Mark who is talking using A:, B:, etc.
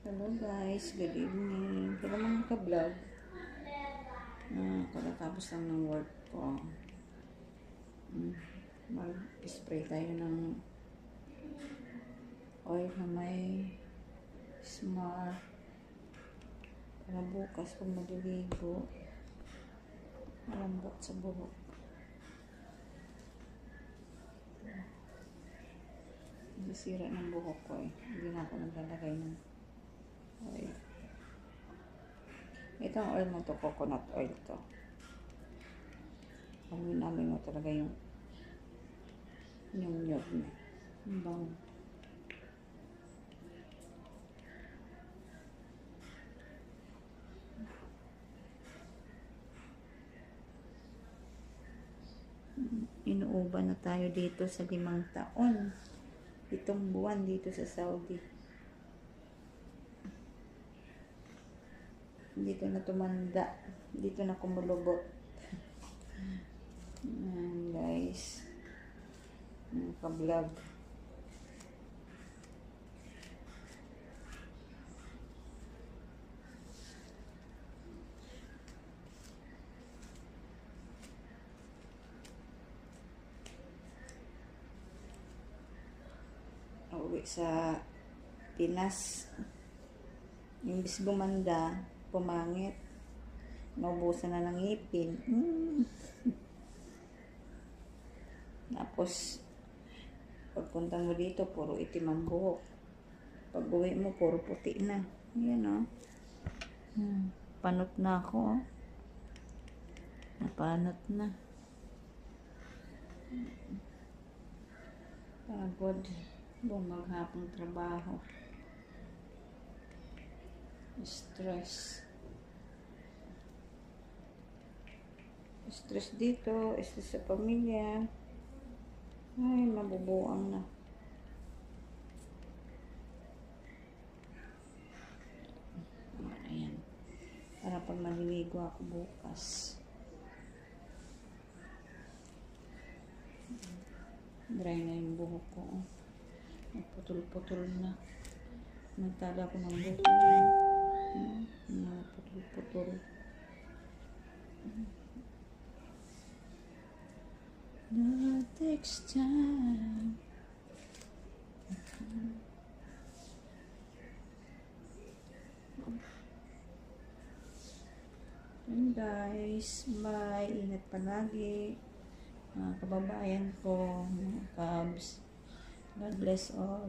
A: Hello guys, good evening. Hello mga ka-vlog. Katatapos lang ng work ko. Mag-spray tayo ng oil na may smart. Para bukas pag maliligo, malambot sa buhok. Nasira ng buhok ko eh. Hindi na ako naglalagay ng oil. Itong oil na to, coconut oil to. Amoy mo talaga yung nyog na. Ang bango. Inuuban na tayo dito sa 5 taon. 7 buwan dito sa Saudi. Dito na tumanda. Dito na kumulubot. Ayan guys. Ka-vlog. Uwi sa Pinas. Imbis gumanda, pumangit. Naubusan na ng ngipin. Tapos, pagpunta mo dito, puro itim ang buhok. Pag uwi mo, puro puti na. Ayan o. Panot na ako o. Napanot na. Pagod. Bumaghapong trabaho. Stress. Stress dito. Stress sa pamilya. Ay, mabubuang na. Ayan. Para pag maliligo ako bukas. Dry na yung buhok ko. Putol-putol na. Nagtala ko ng buhok. Putol-putol. That takes time. And guys, bye. Ingat palagi. Mga kababayan ko, mga kabs. God bless all.